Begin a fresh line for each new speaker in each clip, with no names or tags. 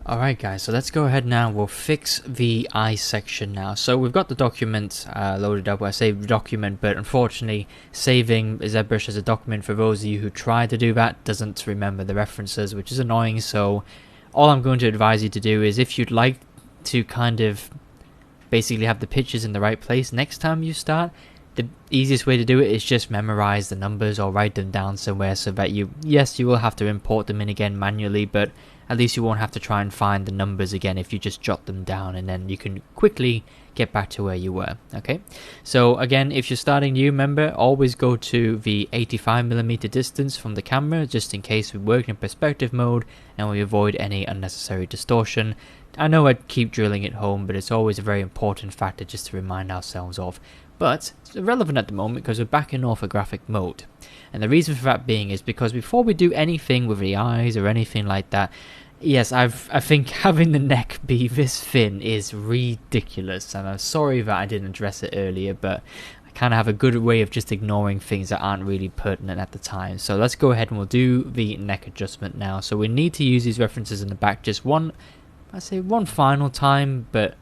Alright guys, so let's go ahead now, we'll fix the eye section now. So we've got the document loaded up. I say document, but unfortunately saving ZBrush as a document for those of you who try to do that doesn't remember the references, which is annoying. So all I'm going to advise you to do is, if you'd like to kind of basically have the pictures in the right place next time you start, the easiest way to do it is just memorize the numbers or write them down somewhere, so that you will have to import them in again manually, but at least you won't have to try and find the numbers again if you just jot them down, and then you can quickly get back to where you were. Okay, so again, if you're starting new, remember, always go to the 85mm distance from the camera, just in case we work in perspective mode and we avoid any unnecessary distortion. I know I keep drilling it home, but it's always a very important factor just to remind ourselves of. But it's irrelevant at the moment because we're back in orthographic mode. And the reason for that being is because before we do anything with the eyes or anything like that, yes, I think having the neck be this thin is ridiculous. And I'm sorry that I didn't address it earlier, but I kind of have a good way of just ignoring things that aren't really pertinent at the time. So let's go ahead and we'll do the neck adjustment now. So we need to use these references in the back just one final time, but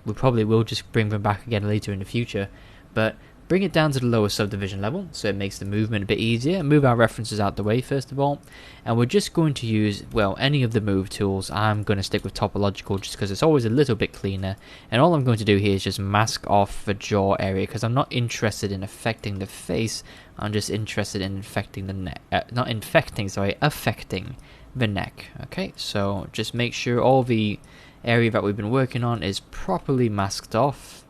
we probably will just bring them back again later in the future. But bring it down to the lower subdivision level so it makes the movement a bit easier. Move our references out the way first of all, and we're just going to use, well, any of the move tools. I'm going to stick with topological just because it's always a little bit cleaner, and all I'm going to do here is just mask off the jaw area because I'm not interested in affecting the face. I'm just interested in affecting the neck, affecting the neck. Okay, so just make sure all the area that we've been working on is properly masked off.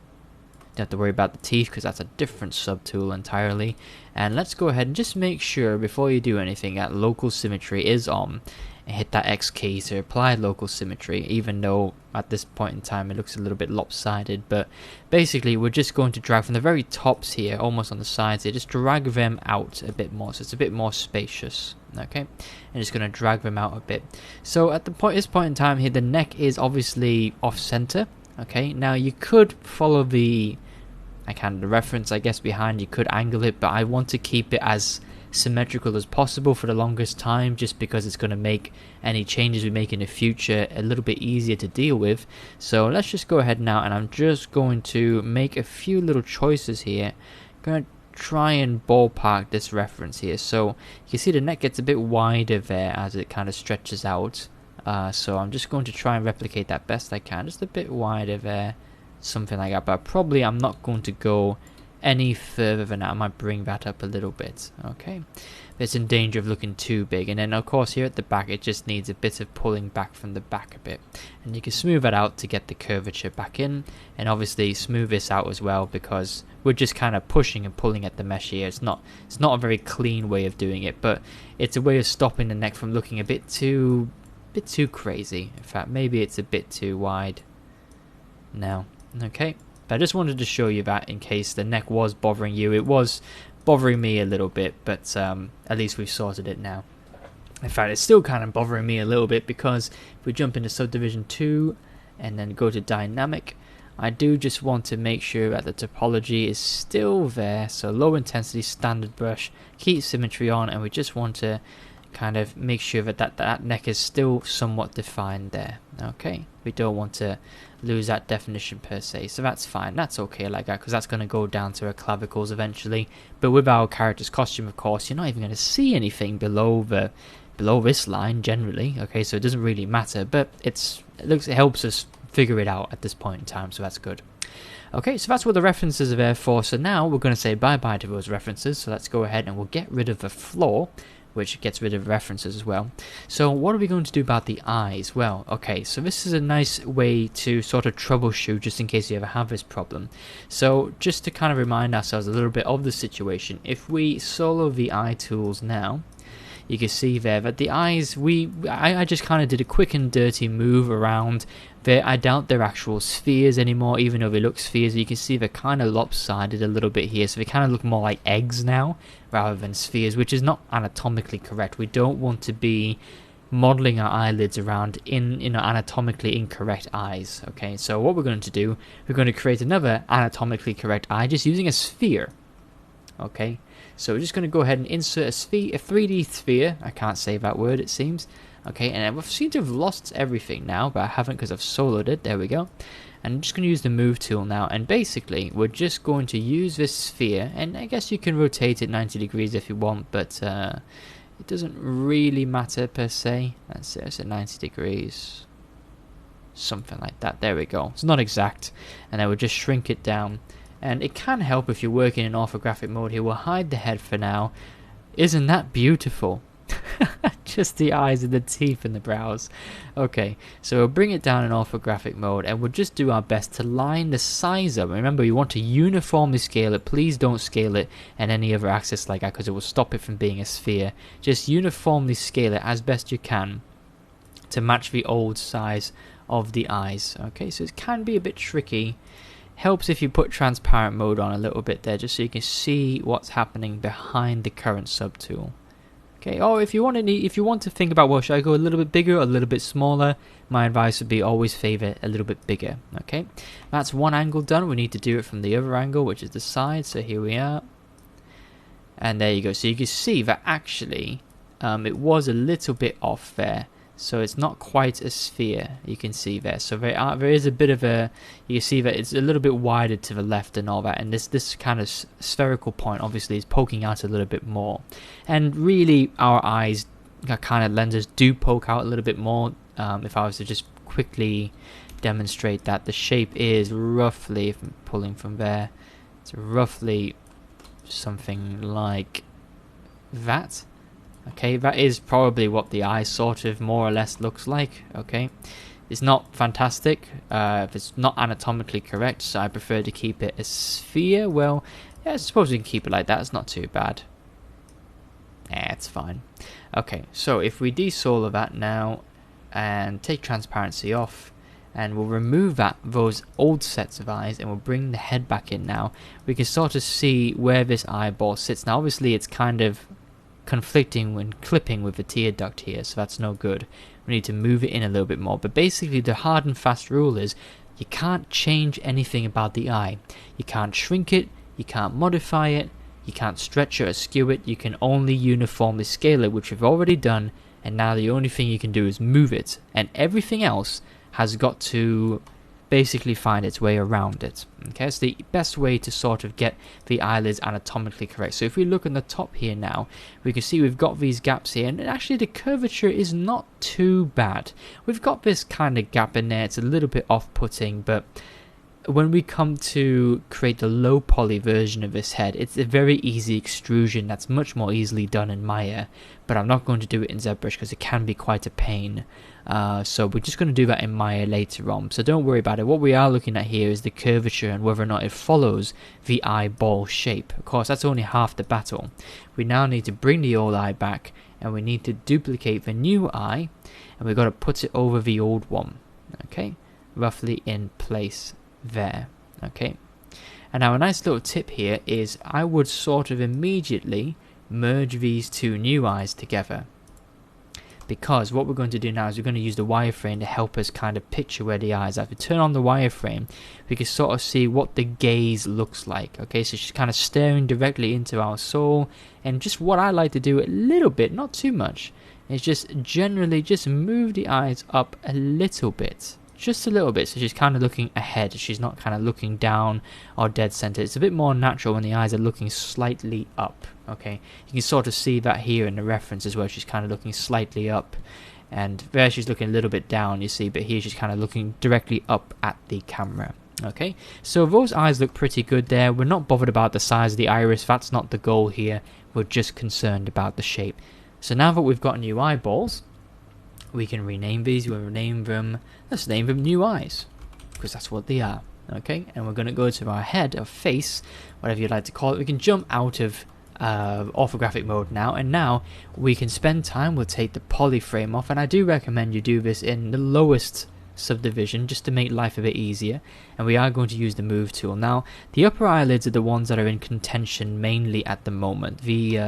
Don't have to worry about the teeth because that's a different subtool entirely. And let's go ahead and just make sure before you do anything that local symmetry is on, and hit that X key to apply local symmetry, even though at this point in time it looks a little bit lopsided. But basically we're just going to drag from the very tops here, almost on the sides here, just drag them out a bit more so it's a bit more spacious. Okay, and just going to drag them out a bit. So at this point in time here, the neck is obviously off center. Okay, now you could follow the reference, I guess, behind. You could angle it, but I want to keep it as symmetrical as possible for the longest time, just because it's going to make any changes we make in the future a little bit easier to deal with. So let's just go ahead now, and I'm just going to make a few little choices here. I'm going to try and ballpark this reference here. So you can see the neck gets a bit wider there as it kind of stretches out. So I'm just going to try and replicate that best I can, just a bit wider there, something like that. But I'm not going to go any further than that. I might bring that up a little bit. Okay, it's in danger of looking too big. And then of course here at the back it just needs a bit of pulling back from the back a bit, and you can smooth that out to get the curvature back in, and obviously smooth this out as well because we're just kind of pushing and pulling at the mesh here. It's not a very clean way of doing it, but it's a way of stopping the neck from looking a bit too crazy. In fact, maybe it's a bit too wide now. Okay, but I just wanted to show you that in case the neck was bothering you. It was bothering me a little bit, but at least we've sorted it now. In fact, it's still kind of bothering me a little bit because if we jump into subdivision 2 and then go to dynamic, I do just want to make sure that the topology is still there. So low intensity standard brush, keep symmetry on, and we just want to kind of make sure that neck is still somewhat defined there. Okay, we don't want to lose that definition per se, so that's fine, that's okay like that, because that's going to go down to our clavicles eventually. But with our character's costume, of course, you're not even going to see anything below this line generally. Okay, so it doesn't really matter, but it helps us figure it out at this point in time, so that's good. Okay, so that's what the references are there for. So now we're going to say bye bye to those references, so let's go ahead and we'll get rid of the floor, which gets rid of references as well. So what are we going to do about the eyes? Well, okay, so this is a nice way to sort of troubleshoot just in case you ever have this problem. So just to kind of remind ourselves a little bit of the situation, if we solo the eye tools now, you can see there that the eyes, I just kind of did a quick and dirty move around. I doubt they're actual spheres anymore, even though they look spheres. You can see they're kind of lopsided a little bit here, so they kind of look more like eggs now rather than spheres, which is not anatomically correct. We don't want to be modeling our eyelids around in anatomically incorrect eyes. Okay, so what we're going to do, we're going to create another anatomically correct eye just using a sphere. Okay, so we're just going to go ahead and insert a 3D sphere. I can't say that word, it seems. Okay, and I seem to have lost everything now, but I haven't because I've soloed it. There we go. And I'm just going to use the move tool now, and basically we're just going to use this sphere, and I guess you can rotate it 90 degrees if you want, but it doesn't really matter per se. That's it, it's at 90 degrees. Something like that. There we go. It's not exact. And then we'll just shrink it down. And it can help if you're working in orthographic mode here. We'll hide the head for now. Isn't that beautiful? Just the eyes and the teeth and the brows. Okay, so we'll bring it down in orthographic mode and we'll just do our best to line the size up. Remember, you want to uniformly scale it. Please don't scale it in any other axis like that because it will stop it from being a sphere. Just uniformly scale it as best you can to match the old size of the eyes. Okay, so it can be a bit tricky. Helps if you put transparent mode on a little bit there, just so you can see what's happening behind the current subtool. Okay, or if you want to think about, well, should I go a little bit bigger or a little bit smaller, my advice would be always favor a little bit bigger. Okay, that's one angle done. We need to do it from the other angle, which is the side. So here we are, and there you go. So you can see that actually it was a little bit off there. So it's not quite a sphere, you can see there. So there is a bit of a, you can see that it's a little bit wider to the left and all that. And this kind of spherical point obviously is poking out a little bit more. And really our eyes, kind of lenses do poke out a little bit more. If I was to just quickly demonstrate that, the shape is roughly, if I'm pulling from there, it's roughly something like that. Okay, that is probably what the eye sort of more or less looks like. Okay, it's not fantastic if it's not anatomically correct, so I prefer to keep it a sphere. Well, yeah, I suppose we can keep it like that. It's not too bad. It's fine. Okay, so if we desolar that now and take transparency off, and we'll remove those old sets of eyes, and we'll bring the head back in now, we can sort of see where this eyeball sits. Now, obviously, it's kind of conflicting when clipping with the tear duct here, so that's no good. We need to move it in a little bit more, but basically the hard and fast rule is you can't change anything about the eye. You can't shrink it, you can't modify it, you can't stretch it or skew it. You can only uniformly scale it, which we've already done, and now the only thing you can do is move it, and everything else has got to basically find its way around it. Okay, it's the best way to sort of get the eyelids anatomically correct. So if we look at the top here now, we can see we've got these gaps here, and actually the curvature is not too bad. We've got this kind of gap in there, it's a little bit off-putting, but when we come to create the low poly version of this head, it's a very easy extrusion that's much more easily done in Maya, but I'm not going to do it in ZBrush because it can be quite a pain. So we're just going to do that in Maya later on, so don't worry about it. What we are looking at here is the curvature and whether or not it follows the eyeball shape. Of course, that's only half the battle. We now need to bring the old eye back, and we need to duplicate the new eye, and we've got to put it over the old one. Okay, roughly in place there. Okay, and now a nice little tip here is I would sort of immediately merge these two new eyes together, because what we're going to do now is we're going to use the wireframe to help us kind of picture where the eyes are. If we turn on the wireframe, we can sort of see what the gaze looks like. Okay, so she's kind of staring directly into our soul, and just what I like to do a little bit, not too much, is just generally just move the eyes up a little bit. Just a little bit, so she's kind of looking ahead. She's not kind of looking down or dead center. It's a bit more natural when the eyes are looking slightly up. Okay, you can sort of see that here in the reference as well. She's kind of looking slightly up, and there she's looking a little bit down, you see, but here she's kind of looking directly up at the camera. Okay, so those eyes look pretty good there. We're not bothered about the size of the iris. That's not the goal here. We're just concerned about the shape. So now that we've got new eyeballs, we can rename these. We'll rename them, let's name them new eyes, because that's what they are. Okay, and we're going to go to our head or face, whatever you'd like to call it. We can jump out of orthographic mode now, and now we can spend time. We'll take the poly frame off, and I do recommend you do this in the lowest subdivision just to make life a bit easier, and we are going to use the move tool. Now the upper eyelids are the ones that are in contention mainly at the moment. The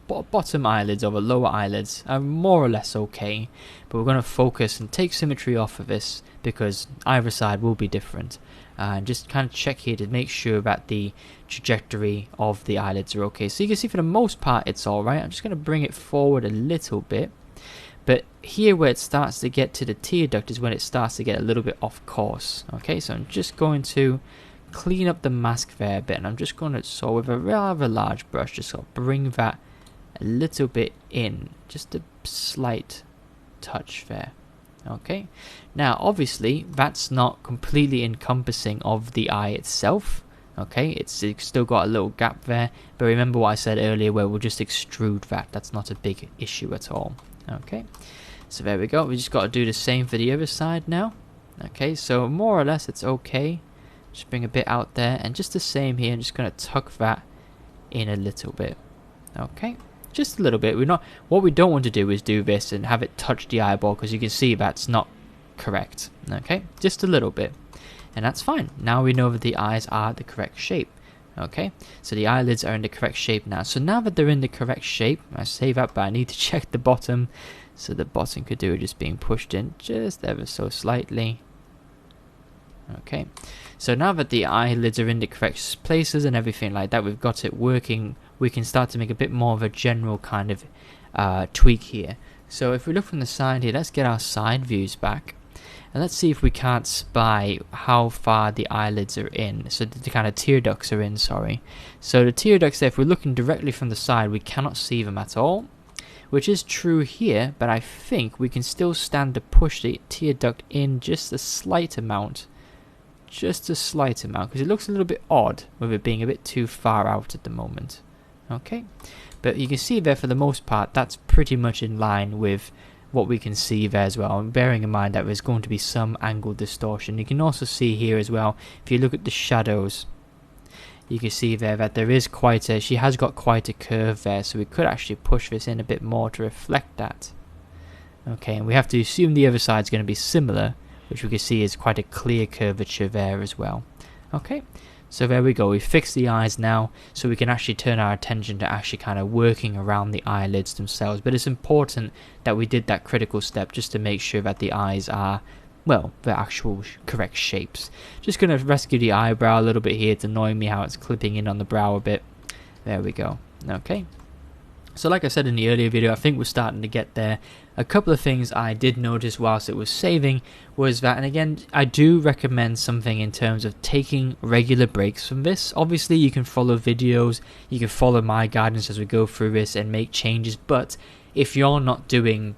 bottom eyelids or the lower eyelids are more or less okay, but we're going to focus and take symmetry off of this because either side will be different, and just kind of check here to make sure that the trajectory of the eyelids are okay. So you can see for the most part it's alright. I'm just going to bring it forward a little bit, But here where it starts to get to the tear duct is when it starts to get a little bit off course. Okay, so I'm just going to clean up the mask there a bit, and I'm just going to, so with a rather large brush, just sort of bring that a little bit in, just a slight touch there. Okay, now obviously that's not completely encompassing of the eye itself. Okay, it's still got a little gap there, but remember what I said earlier where we'll just extrude that. That's not a big issue at all. Okay, so there we go. We just got to do the same for the other side now. Okay, so more or less it's okay. Just bring a bit out there, and just the same here. I'm just going to tuck that in a little bit. Okay, just a little bit. What we don't want to do is do this and have it touch the eyeball, because you can see that's not correct. Okay, just a little bit, and that's fine. Now we know that the eyes are the correct shape. Okay, so the eyelids are in the correct shape now. So now that they're in the correct shape, I say that, but I need to check the bottom. So the bottom could do with just being pushed in just ever so slightly. Okay, so now that the eyelids are in the correct places and everything like that, we've got it working, we can start to make a bit more of a general kind of tweak here. So if we look from the side here, let's get our side views back, and let's see if we can't spy how far the eyelids are in, so the kind of tear ducts are in, sorry. So the tear ducts there, if we're looking directly from the side, we cannot see them at all, which is true here, but I think we can still stand to push the tear duct in just a slight amount. Just a slight amount, because it looks a little bit odd with it being a bit too far out at the moment. Okay, but you can see there for the most part that's pretty much in line with what we can see there as well, and bearing in mind that there's going to be some angle distortion. You can also see here as well, if you look at the shadows, you can see there that there is she has got quite a curve there, so we could actually push this in a bit more to reflect that. Okay, and we have to assume the other side is going to be similar, which we can see is quite a clear curvature there as well. Okay, so there we go. We fixed the eyes now, so we can actually turn our attention to actually kind of working around the eyelids themselves. But it's important that we did that critical step just to make sure that the eyes are, well, the actual correct shapes. Just going to rescue the eyebrow a little bit here. It's annoying me how it's clipping in on the brow a bit. There we go. Okay. So like I said in the earlier video, I think we're starting to get there. A couple of things I did notice whilst it was saving was that, and again, I do recommend something in terms of taking regular breaks from this. Obviously, you can follow videos, you can follow my guidance as we go through this and make changes, but if you're not doing,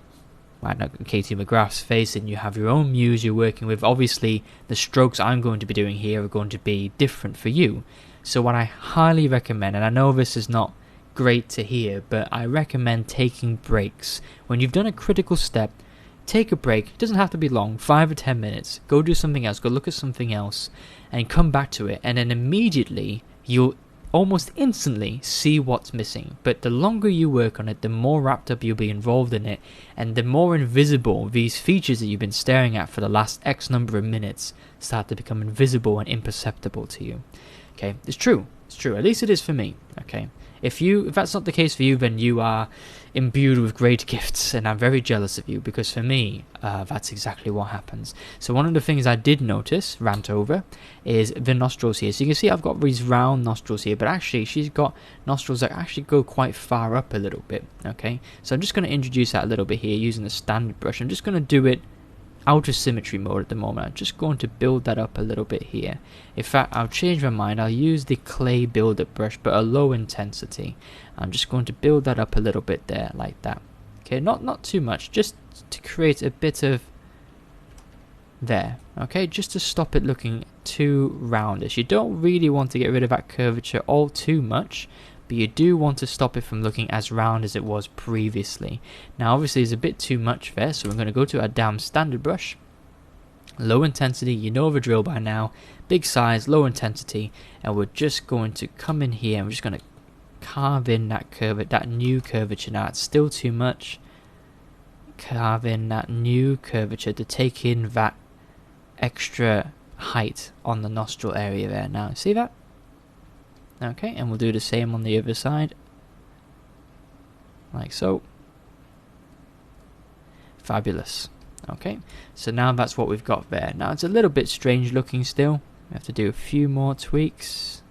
I don't know, Katie McGrath's face and you have your own muse you're working with, obviously the strokes I'm going to be doing here are going to be different for you. So what I highly recommend, and I know this is not great to hear, but I recommend taking breaks. When you've done a critical step, take a break. It doesn't have to be long, 5 or 10 minutes. Go do something else, go look at something else, and come back to it. And then immediately, you'll almost instantly see what's missing. But the longer you work on it, the more wrapped up you'll be involved in it, and the more invisible these features that you've been staring at for the last X number of minutes start to become invisible and imperceptible to you. Okay, it's true. It's true. At least it is for me. Okay. If that's not the case for you, then you are imbued with great gifts, and I'm very jealous of you, because for me, that's exactly what happens. So one of the things I did notice, rant over, is the nostrils here. So you can see I've got these round nostrils here, but actually she's got nostrils that actually go quite far up a little bit, okay? So I'm just going to introduce that a little bit here using the standard brush. I'm just going to do it out of symmetry mode at the moment. I'm just going to build that up a little bit here. In fact, I'll change my mind. I'll use the clay build-up brush, but a low intensity. I'm just going to build that up a little bit there, like that. Okay, not too much, just to create a bit of there. Okay, just to stop it looking too roundish. You don't really want to get rid of that curvature all too much, but you do want to stop it from looking as round as it was previously. Now obviously there's a bit too much there, so we're going to go to our damn standard brush. Low intensity, you know the drill by now. Big size, low intensity, and we're just going to come in here and we're just going to carve in that that new curvature. Now it's still too much. Carve in that new curvature to take in that extra height on the nostril area there. Now see that? Okay, and we'll do the same on the other side, like so. Fabulous. Okay, so now that's what we've got there. Now it's a little bit strange looking still. We have to do a few more tweaks.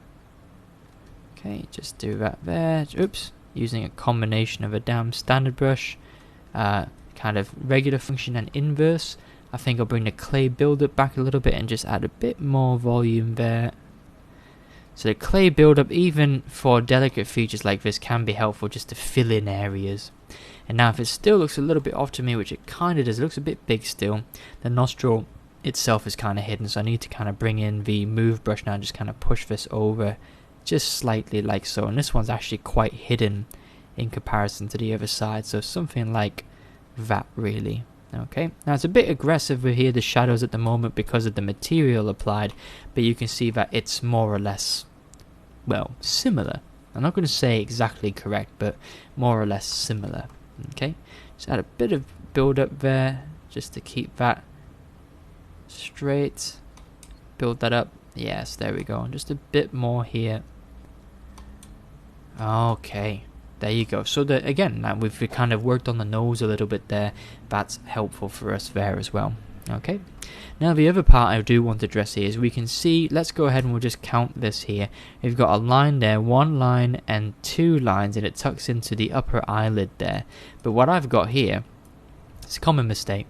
Okay, just do that there. Oops, using a combination of a damn standard brush, kind of regular function and inverse. I think I'll bring the clay buildup back a little bit and just add a bit more volume there. So the clay buildup, even for delicate features like this, can be helpful just to fill in areas. And now if it still looks a little bit off to me, which it kind of does, it looks a bit big still, the nostril itself is kind of hidden, so I need to kind of bring in the move brush now and just kind of push this over just slightly like so. And this one's actually quite hidden in comparison to the other side, so something like that really. Okay, now it's a bit aggressive with here, the shadows at the moment, because of the material applied, but you can see that it's more or less, well, similar. I'm not going to say exactly correct, but more or less similar. Okay, just add a bit of build up there just to keep that straight. Build that up. Yes, there we go. And just a bit more here. Okay, there you go. So again, now we've kind of worked on the nose a little bit there. That's helpful for us there as well. Okay, now the other part I do want to address here is we can see, let's go ahead and we'll just count this here. We've got a line there, one line and two lines, and it tucks into the upper eyelid there. But what I've got here, it's a common mistake,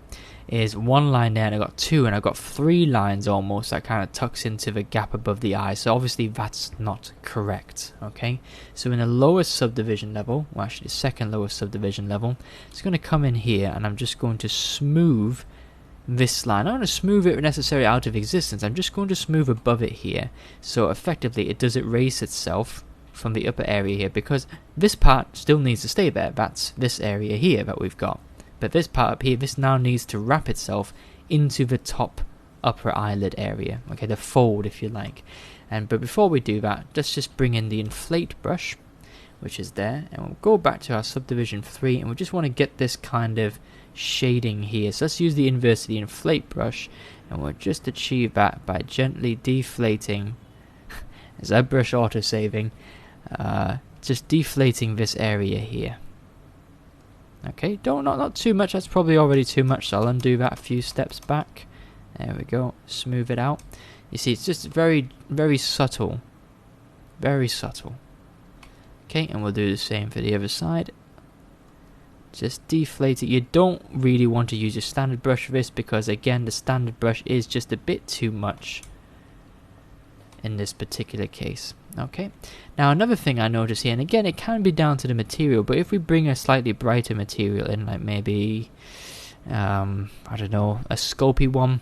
is one line there and I've got two, and I've got three lines almost that kind of tucks into the gap above the eye. So obviously that's not correct. Okay, so in the lowest subdivision level, well actually the second lowest subdivision level, it's going to come in here and I'm just going to smooth this line. I'm not going to smooth it necessarily out of existence, I'm just going to smooth above it here, so effectively it does erase itself from the upper area here, because this part still needs to stay there. That's this area here that we've got, but this part up here, this now needs to wrap itself into the top upper eyelid area, okay, the fold if you like. But before we do that, let's just bring in the inflate brush, which is there, and we'll go back to our subdivision 3, and we just want to get this kind of shading here. So let's use the inverse of the inflate brush, and we'll just achieve that by gently deflating is that brush auto-saving, just deflating this area here. Okay, not too much, that's probably already too much, so I'll undo that a few steps back. There we go, smooth it out. You see, it's just very, very subtle. Very subtle. Okay, and we'll do the same for the other side. Just deflate it. You don't really want to use your standard brush for this, because again, the standard brush is just a bit too much in this particular case. Okay, now another thing I notice here, and again it can be down to the material, but if we bring a slightly brighter material in, like maybe I don't know, a scopy one,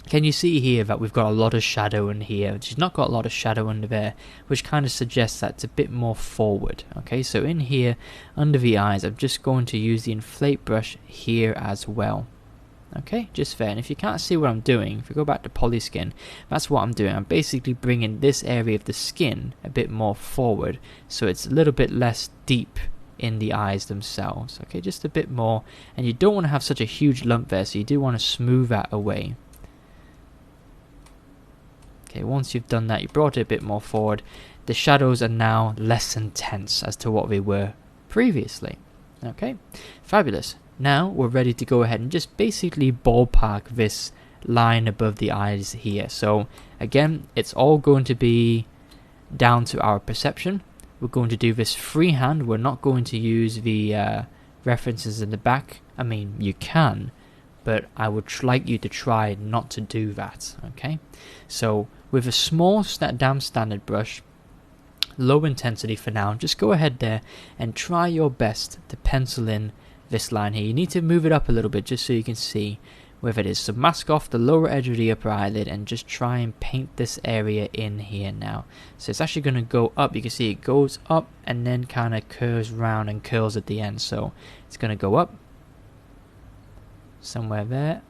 can you see here that we've got a lot of shadow in here, which has not got a lot of shadow under there, which kind of suggests that it's a bit more forward. Okay, so in here under the eyes, I'm just going to use the inflate brush here as well. Okay, just there. And if you can't see what I'm doing, if we go back to polyskin, that's what I'm doing. I'm basically bringing this area of the skin a bit more forward, so it's a little bit less deep in the eyes themselves. Okay, just a bit more, and you don't want to have such a huge lump there, so you do want to smooth that away. Okay, once you've done that, you brought it a bit more forward, the shadows are now less intense as to what they were previously. Okay, fabulous. Now we're ready to go ahead and just basically ballpark this line above the eyes here. So again, it's all going to be down to our perception. We're going to do this freehand. We're not going to use the references in the back. I mean, you can, but I would like you to try not to do that. Okay, so with a small damn standard brush, low intensity for now, just go ahead there and try your best to pencil in this line here. You need to move it up a little bit just so you can see where it is. So mask off the lower edge of the upper eyelid and just try and paint this area in here now. So it's actually going to go up. You can see it goes up and then kind of curves round and curls at the end. So it's going to go up somewhere there.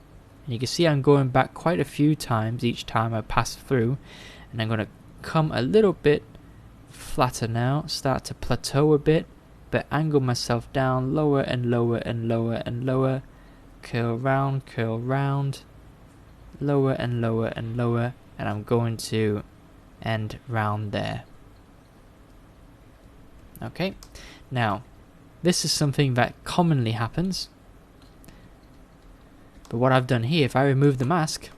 And you can see I'm going back quite a few times each time I pass through. And I'm going to come a little bit flatter now, start to plateau a bit, but angle myself down lower and lower and lower and lower, curl round, lower and lower and lower, and I'm going to end round there. Okay, now this is something that commonly happens, but what I've done here, if I remove the mask,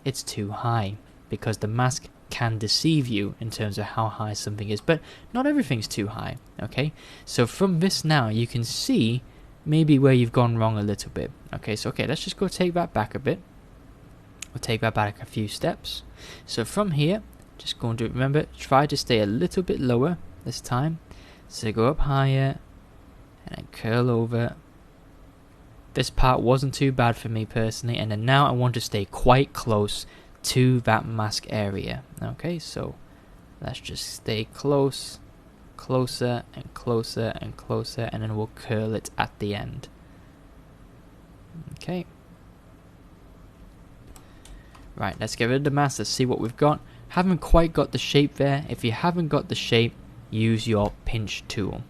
it's too high, because the mask can deceive you in terms of how high something is, but not everything's too high. Okay, so from this now you can see maybe where you've gone wrong a little bit. Okay, so let's just go take that back a bit. We'll take that back a few steps. So from here, just going to remember, try to stay a little bit lower this time. So go up higher and then curl over. This part wasn't too bad for me personally, and then now I want to stay quite close to that mask area. Okay, so let's just stay closer and closer and closer, and then we'll curl it at the end. Okay. Right, let's get rid of the mask. Let's see what we've got. Haven't quite got the shape there. If you haven't got the shape, use your pinch tool.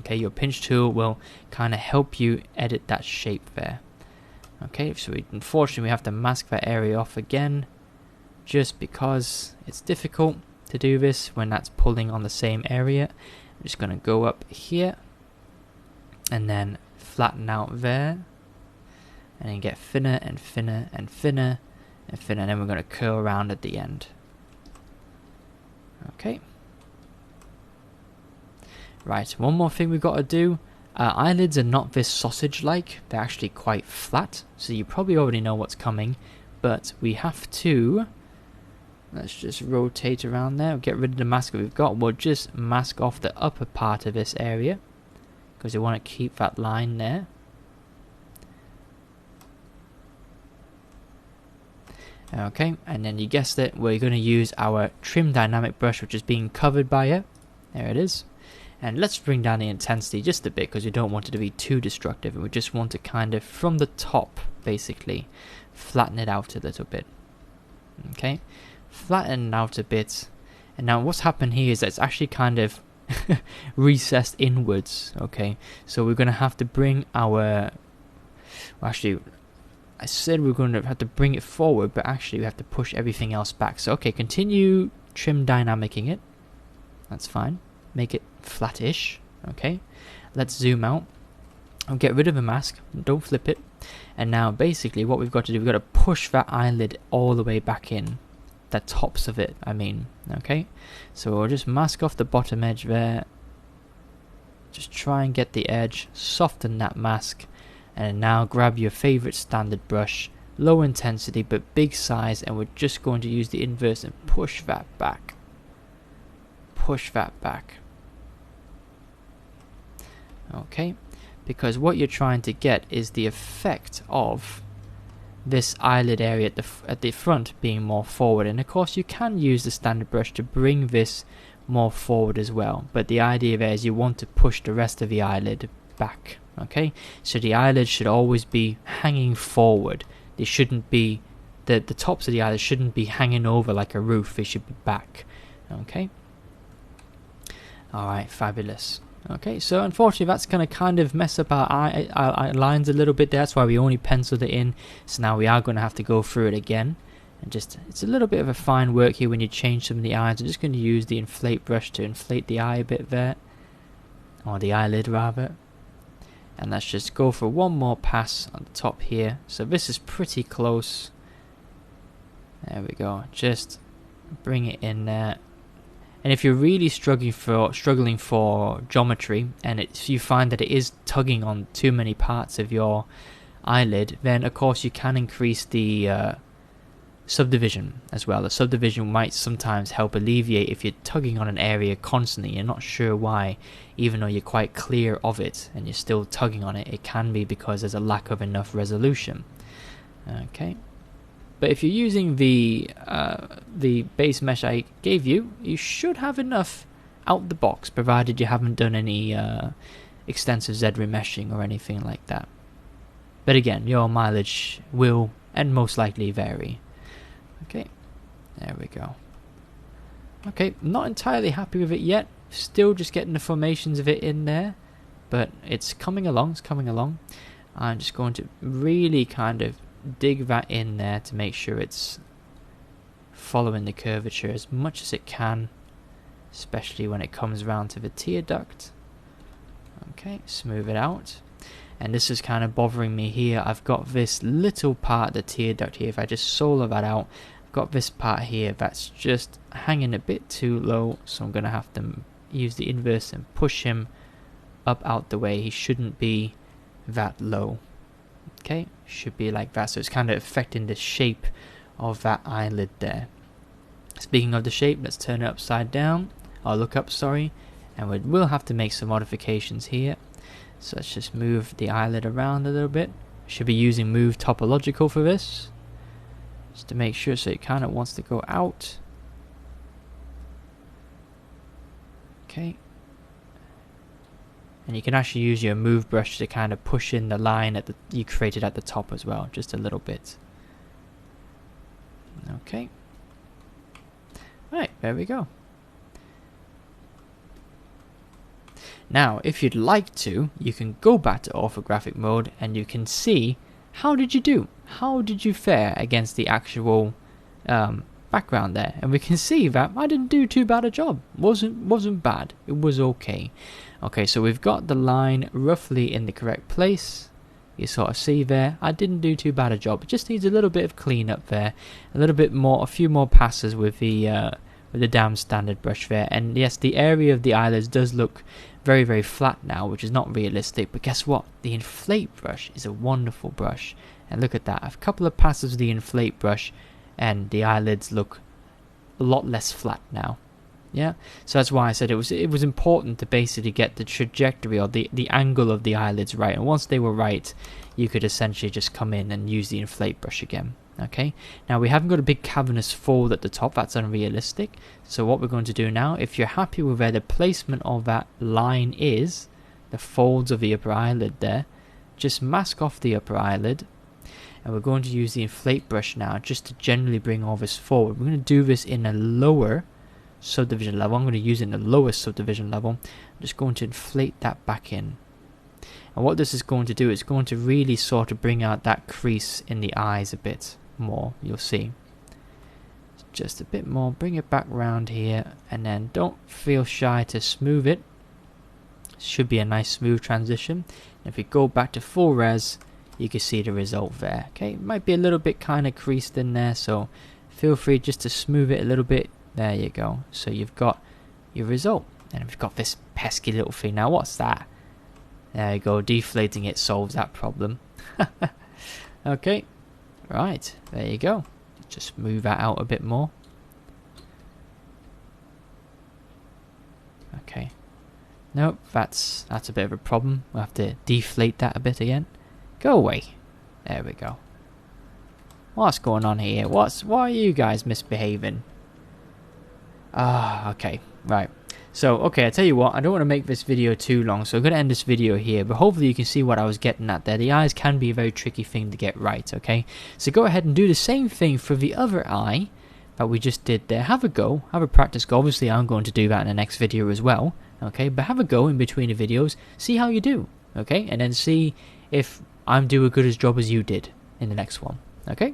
Okay, your pinch tool will kind of help you edit that shape there. Okay, so unfortunately we have to mask that area off again, just because it's difficult to do this when that's pulling on the same area. I'm just going to go up here and then flatten out there, and then get thinner and thinner and thinner and thinner, and then we're going to curl around at the end. Okay. Right, one more thing we've got to do. Eyelids are not this sausage-like, they're actually quite flat, so you probably already know what's coming, but we have to, let's just rotate around there, get rid of the mask that we've got. We'll just mask off the upper part of this area, because we want to keep that line there. Okay, and then you guessed it, we're going to use our trim dynamic brush, which is being covered by it. There it is. And let's bring down the intensity just a bit, because we don't want it to be too destructive, and we just want to kind of, from the top, basically, flatten it out a little bit. Okay, flatten out a bit. And now what's happened here is that it's actually kind of recessed inwards. Okay, so we're going to have to bring our, well, actually, I said we're going to have to bring it forward, but actually we have to push everything else back. So okay, continue trim dynamicing it. That's fine. Make it flattish. Okay, let's zoom out. I'll get rid of the mask, don't flip it. And now basically what we've got to do, we've got to push that eyelid all the way back in, the tops of it, I mean. Okay, so we'll just mask off the bottom edge there, just try and get the edge, soften that mask, and now grab your favorite standard brush, low intensity but big size, and we're just going to use the inverse and push that back. Push that back. Okay, because what you're trying to get is the effect of this eyelid area at the front being more forward, and of course you can use the standard brush to bring this more forward as well, but the idea there is you want to push the rest of the eyelid back. Okay, so the eyelid should always be hanging forward. They shouldn't be, the tops of the eyelid shouldn't be hanging over like a roof, they should be back. Okay, alright, fabulous. Okay, so unfortunately that's going to kind of mess up our lines a little bit there. That's why we only penciled it in. So now we are going to have to go through it again. And just, it's a little bit of a fine work here when you change some of the eyes. I'm just going to use the inflate brush to inflate the eye a bit there. Or the eyelid rather. And let's just go for one more pass on the top here. So this is pretty close. There we go. Just bring it in there. And if you're really struggling for geometry, and you find that it is tugging on too many parts of your eyelid, then of course you can increase the subdivision as well. The subdivision might sometimes help alleviate if you're tugging on an area constantly, you're not sure why, even though you're quite clear of it and you're still tugging on it. It can be because there's a lack of enough resolution. Okay. But if you're using the base mesh I gave you, you should have enough out the box, provided you haven't done any extensive Z remeshing or anything like that. But again, your mileage will and most likely vary. Okay, there we go. Okay, not entirely happy with it yet. Still just getting the formations of it in there, but it's coming along. It's coming along. I'm just going to really kind of dig that in there to make sure it's following the curvature as much as it can, especially when it comes around to the tear duct. Okay, smooth it out. And this is kind of bothering me here. I've got this little part of the tear duct here. If I just solo that out, I've got this part here that's just hanging a bit too low, so I'm going to have to use the inverse and push him up out the way. He shouldn't be that low. Okay, should be like that, so it's kind of affecting the shape of that eyelid there. Speaking of the shape, let's turn it upside down, or look up, sorry, and we'll have to make some modifications here. So let's just move the eyelid around a little bit. Should be using move topological for this, just to make sure, so it kind of wants to go out. Okay. And you can actually use your move brush to kind of push in the line at you created at the top as well, just a little bit. Okay. Right, there we go. Now, if you'd like to, you can go back to orthographic mode and you can see how did you do? How did you fare against the actual background there? And we can see that I didn't do too bad a job. Wasn't bad. It was okay. Okay, so we've got the line roughly in the correct place. You sort of see there, I didn't do too bad a job. It just needs a little bit of cleanup there, a few more passes with the damn standard brush there. And yes, the area of the eyelids does look very, very flat now, which is not realistic. But guess what? The inflate brush is a wonderful brush, and look at that. A couple of passes of the inflate brush, and the eyelids look a lot less flat now. Yeah, so that's why I said it was important to basically get the trajectory or the angle of the eyelids right, and once they were right, you could essentially just come in and use the inflate brush again. Okay, now we haven't got a big cavernous fold at the top, that's unrealistic. So what we're going to do now, if you're happy with where the placement of that line is, the folds of the upper eyelid there, just mask off the upper eyelid, and we're going to use the inflate brush now just to generally bring all this forward. We're going to do this in a lower subdivision level. I'm going to use it in the lowest subdivision level. I'm just going to inflate that back in. And what this is going to do is going to really sort of bring out that crease in the eyes a bit more. You'll see. Just a bit more. Bring it back round here, and then don't feel shy to smooth it. Should be a nice smooth transition. And if we go back to full res, you can see the result there. Okay, it might be a little bit kind of creased in there, so feel free just to smooth it a little bit. There you go. So you've got your result. And we've got this pesky little thing. Now what's that? There you go. Deflating it solves that problem. Okay. Right. There you go. Just move that out a bit more. Okay. Nope. That's a bit of a problem. We'll have to deflate that a bit again. Go away. There we go. What's going on here? Why are you guys misbehaving? Okay, right. So, okay, I tell you what, I don't want to make this video too long, so I'm going to end this video here, but hopefully you can see what I was getting at there. The eyes can be a very tricky thing to get right, okay? So go ahead and do the same thing for the other eye that we just did there. Have a go, have a practice go. Obviously, I'm going to do that in the next video as well, okay? But have a go in between the videos, see how you do, okay? And then see if I'm doing a good as job as you did in the next one, okay?